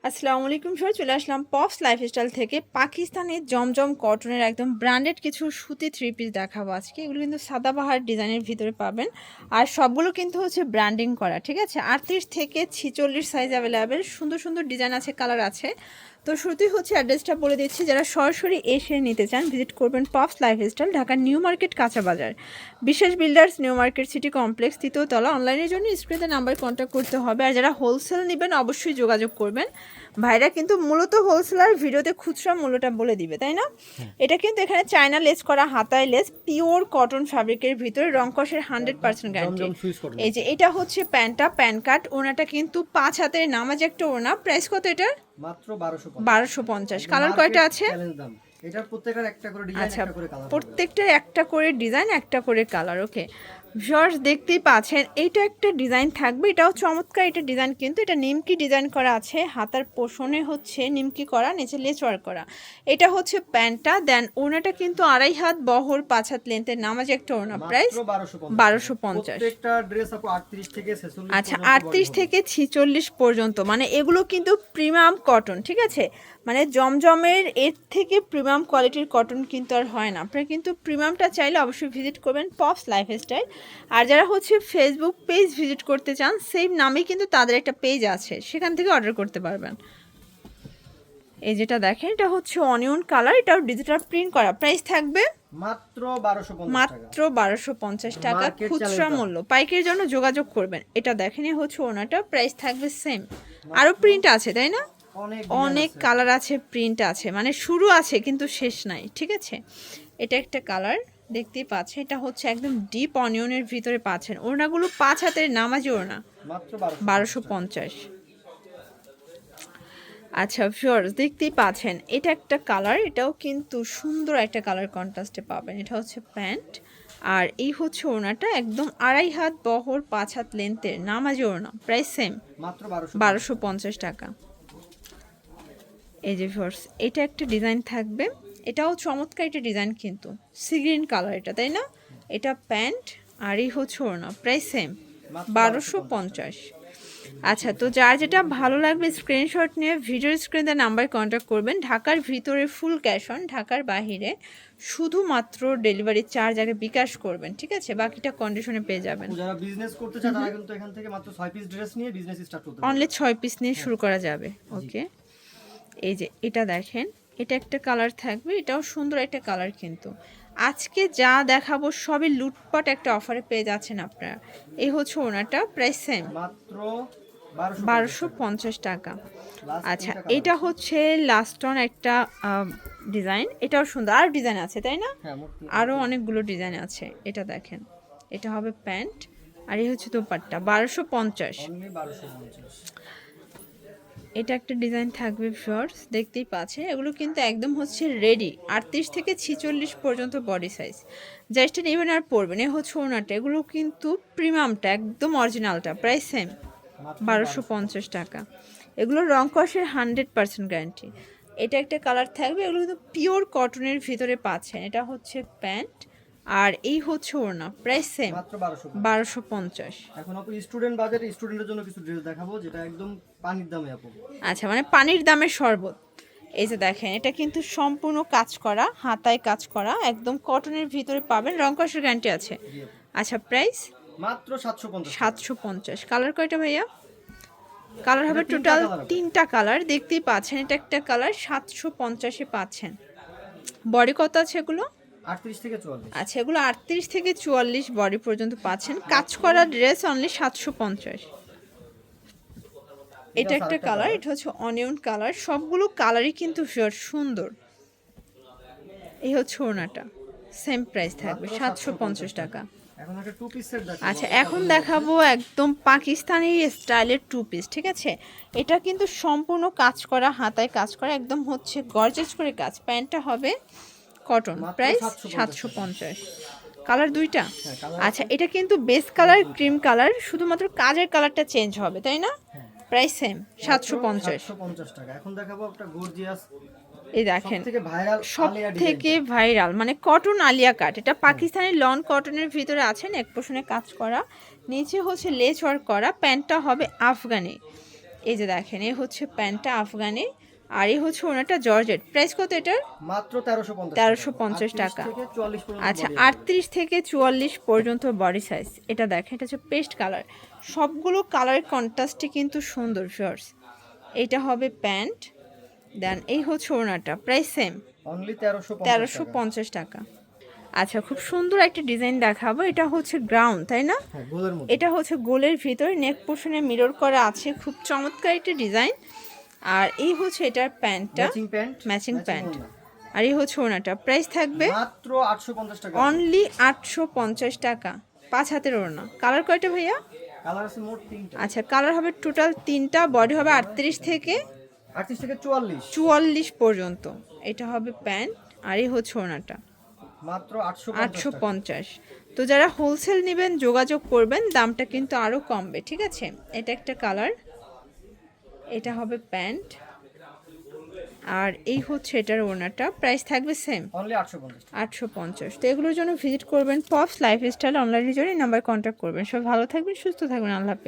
আসসালামু আলাইকুম সবাই, চলে আসলাম পপস লাইফস্টাইল থেকে পাকিস্তানের জমজম কটনের একদম ব্র্যান্ডেড কিছু সুতি থ্রি পিস দেখাবো আজকে। এগুলো কিন্তু সাদাবাহার ডিজাইনের ভিতরে পাবেন, আর সবগুলো কিন্তু হচ্ছে ব্র্যান্ডিং করা, ঠিক আছে। 38 থেকে 46 সাইজ অ্যাভেলেবেল, সুন্দর সুন্দর ডিজাইন আছে, কালার আছে। তো শুরুতেই হচ্ছে অ্যাড্রেসটা বলে দিচ্ছি, যারা সরাসরি এসে নিতে চান ভিজিট করবেন পপস লাইফস্টাইল, ঢাকার নিউ মার্কেট কাঁচা বাজার, বিশেষ builders, new market city complex, তৃতীয় তলা। অনলাইনের জন্য স্ক্রিনে নাম্বারে কন্ট্যাক্ট করতে হবে। আর যারা হোলসেল নেবেন অবশ্যই যোগাযোগ করবেন। ভাইরা কিন্তু মূলত হোলসেলার, ভিডিওতে খুচরা মূল্যটা বলে দিবে, তাই না? এটা কিন্তু এখানে চায়না লেস করা, হাতায় লেস, পিওর কটন ফ্যাব্রিকের ভিতরে, রংকশের 100% গ্যারান্টি। এই যে এটা হচ্ছে প্যান্টটা, প্যান কাট। ওনাটা কিন্তু 5 হাতের নামাজ একটা ওনা। প্রাইস কত এটার? মাত্র 1250। কালার কয়টা আছে? এটার প্রত্যেকটার একটা করে ডিজাইন, আচ্ছা, একটা করে কালার, প্রত্যেকটার একটা করে ডিজাইন, একটা করে কালার। ওকে ভিউয়ার্স, দেখতেই পাচ্ছেন এইটা একটা ডিজাইন থাকবে, এটাও চমৎকার। এটা ডিজাইন কিন্তু এটা নিমকি ডিজাইন করা আছে, হাতার পোষণে হচ্ছে নিমকি করা, নিচে লেস ওয়ার্ক করা। এটা হচ্ছে প্যান্টটা, দেন ওড়নাটা কিন্তু 2.5 হাত বহর, 5 হাত লেন্থের নামাজ একটা ওড়না। প্রাইস 1250। প্রত্যেকটা ড্রেস আপু 38 থেকে 46 আচ্ছা, 38 থেকে 46 পর্যন্ত, মানে এগুলো কিন্তু প্রিমিয়াম কটন, ঠিক আছে। মানে জমজমের এর থেকে প্রিমিয়াম কোয়ালিটির কটন কিন্তু আর হয় না। আপনারা কিন্তু প্রিমিয়ামটা চাইলে অবশ্যই ভিজিট করবেন পপস লাইফস্টাইল। আর যারা হচ্ছে ফেসবুক পেজ ভিজিট করতে চান, সেম নামেই কিন্তু তাদের একটা পেজ আছে, সেখান থেকে অর্ডার করতে পারবেন। এই যেটা দেখেন, এটা হচ্ছে অনিয়ন কালার, এটাও ডিজিটাল প্রিন্ট করা। প্রাইস থাকবে মাত্র 1250 টাকা, মাত্র 1250 টাকা খুচরা মূল্য। পাইকের জন্য যোগাযোগ করবেন। এটা দেখেন, হচ্ছে ওনাটা, প্রাইস থাকবে সেম। আরও প্রিন্ট আছে, তাই না? অনেক কালার আছে, প্রিন্ট আছে, মানে শুরু আছে কিন্তু শেষ নাই, ঠিক আছে। এটা একটা কালার দেখতেই পাচ্ছেন, এটা হচ্ছে একদম ডিপ অনিয়নের ভিতরে পাচ্ছেন। ওড়নাগুলো 5 হাতের নামাজি ওড়না, মাত্র 1250। আচ্ছা ভিউয়ার্স, দেখতেই পাচ্ছেন এটা একটা কালার, এটাও কিন্তু সুন্দর একটা কালার কন্ট্রাস্টে পাবেন। এটা হচ্ছে প্যান্ট, আর এই হচ্ছে ওড়নাটা, একদম 2.5 হাত বহর, 5 হাত লেন্থের নামাজি ওড়না। প্রাইস সেম, মাত্র 1250 টাকা। এই যে ভিউয়ার্স, এটা একটা ডিজাইন থাকবে, এটাও চমৎকার একটা ডিজাইন কিন্তু, সি গ্রিন কালার এটা, তাই না? এটা প্যান্ট, আর এই হচ্ছে ওড়না। Price same, 1250। আচ্ছা, তো যার যেটা ভালো লাগবে স্ক্রিনশট নিয়ে ভিডিওর স্ক্রিনে নাম্বার কন্ট্যাক্ট করবেন। ঢাকার ভিতরে ফুল ক্যাশ অন, ঢাকার বাহিরে শুধুমাত্র ডেলিভারি চার্জ আগে বিকাশ করবেন, ঠিক আছে? বাকিটা কন্ডিশনে পেয়ে যাবেন। যারা বিজনেস করতে চায় তারা কিন্তু এখান থেকে মাত্র 6 পিস ড্রেস নিয়ে বিজনেস স্টার্ট করতে পারবে। অনলি 6 পিস নিয়ে শুরু করা যাবে। ওকে, এই যে এটা দেখেন, এটা একটা কালার থাকবে, এটাও সুন্দর একটা কালার কিন্তু। আজকে যা দেখাবো সবই লুটপাট একটা অফারে পেয়ে যাচ্ছেন আপনারা। এই হচ্ছে ওনাটা, প্রাইস সেম, মাত্র 1250 টাকা। আচ্ছা, এটা হচ্ছে লাস্ট অন একটা ডিজাইন, এটাও সুন্দর। আর ডিজাইন আছে, তাই না? আরও অনেকগুলো ডিজাইন আছে। এটা দেখেন, এটা হবে প্যান্ট, আর এই হচ্ছে দোপাট্টা, 1250। এটা একটা ডিজাইন থাকবে শর্টস, দেখতেই পাচ্ছেন। এগুলো কিন্তু একদম হচ্ছে রেডি, 38 থেকে 46 পর্যন্ত বডি সাইজ। জাস্ট নেবেন আর পরবেন। এ হচ্ছে ওনাটা, এগুলো কিন্তু প্রিমিয়ামটা, একদম অরিজিনালটা। প্রাইস সেম, 1250 টাকা। এগুলো রং কষের 100% গ্যারান্টি। এটা একটা কালার থাকবে, এগুলো কিন্তু পিওর কটনের ভিতরে পাচ্ছেন। এটা হচ্ছে প্যান্ট, আর এই হচ্ছে ওড়না। প্রাইস সেম, মাত্র 1250। এখন আপু স্টুডেন্ট বাজারে স্টুডেন্টের জন্য কিছু ড্রেস দেখাবো যেটা একদম পানির দামে আপু। আচ্ছা, মানে পানির দামের শরবত। এই যে দেখেন, এটা কিন্তু সম্পূর্ণ কাজ করা, হাতায় কাজ করা, একদম কটনের ভিতরে পাবেন, রং কষের গ্যারান্টি আছে। আচ্ছা, প্রাইস মাত্র 750। 750। কালার কয়টা ভাইয়া? কালার হবে টোটাল 3টা কালার, দেখতেই পাচ্ছেন। এটা একটা কালার, 750-এ পাচ্ছেন। বডি কত আছে এগুলো? 38 থেকে 44। আচ্ছা, এগুলো 38 থেকে 44 বডি পর্যন্ত পাচ্ছেন। কাজ করা ড্রেস অনলি 750। এটা একটা কালার, এটা হচ্ছে অনিয়ন কালার। সবগুলো কালারই কিন্তু সুন্দর। এই হচ্ছে ওড়নাটা, সেম প্রাইস থাকবে, 750 টাকা। এখন একটা টু পিস সেট দেখাবো। আচ্ছা, এখন দেখাবো একদম পাকিস্তানি স্টাইলের টু পিস, ঠিক আছে। এটা কিন্তু সম্পূর্ণ কাজ করা, হাতায় কাজ করা, একদম হচ্ছে গর্জেস করে কাজ। প্যান্টটা হবে কটন। প্রাইস 750। কালার দুইটা। আচ্ছা, এটা কিন্তু বেস কালার ক্রিম কালার, শুধুমাত্র কাজের কালারটা চেঞ্জ হবে, তাই না? প্রাইস সেম, 750 টাকা। এখন দেখাবো একটা গর্জিয়াস, এই দেখেন, সব আলিয়া থেকে ভাইরাল, মানে কটন আলিয়া কাট। এটা পাকিস্তানি লন কটনের ভিতরে আছে, এক পোর্শনে কাজ করা, নিচে হচ্ছে লেস ওয়ার্ক করা। প্যান্টটা হবে আফগানি। এই যে দেখেন এই হচ্ছে প্যান্টটা আফগানি, আর এই হচ্ছে ওনাটা জর্জেট। প্রাইস কত এটার? মাত্র 1350 1350 টাকা। থেকে 44 পর্যন্ত আচ্ছা, body 38 থেকে 44 পর্যন্ত বডি সাইজ। এটা দেখেন, এটা হচ্ছে পেস্ট কালার। সবগুলো কালারের কন্ট্রাস্টই কিন্তু সুন্দর ভিউয়ার্স। এটা হবে প্যান্ট, দেন এই হচ্ছে ওড়নাটা। প্রাইস সেম, অনলি 1350 টাকা। 1350 টাকা। আচ্ছা, খুব সুন্দর একটা ডিজাইন দেখাবো। এটা হচ্ছে গ্রাউন্ড, তাই না? হ্যাঁ, গোলের মধ্যে। এটা হচ্ছে গোলের ভিতর নেক পোর্শনে মিরর করা আছে, খুব চমৎকার একটা ডিজাইন। আর এই হচ্ছে এটার প্যান্টটা, ম্যাচিং প্যান্ট, ম্যাচিং প্যান্ট। আর এই হচ্ছে ওড়নাটা। প্রাইস থাকবে মাত্র 850 টাকা। অনলি 850 টাকা। 5 হাতের ওড়না। কালার কয়টা ভাইয়া? কালার আছে মোট 3টা। আচ্ছা, কালার হবে টোটাল 3টা, বডি হবে 38 থেকে 38 থেকে 44 44 পর্যন্ত। এটা হবে প্যান্ট, আর এই হচ্ছে ওড়নাটা। মাত্র 850 টাকা। 850। তো যারা হোলসেল নেবেন যোগাযোগ করবেন, দামটা কিন্তু আরও কমবে, ঠিক আছে? এটা একটা কালার, এটা হবে প্যান্ট, আর এই হচ্ছে এটার ওড়নাটা। প্রাইস থাকবে সেম, অনলি 850 টাকা। 850। তো এগুলোর জন্য ভিজিট করবেন পপস লাইফস্টাইল অনলাইনের জন্য, নাম্বার কন্ট্যাক্ট করবেন। সব ভালো থাকবেন, সুস্থ থাকবেন, আল্লাহ হাফেজ।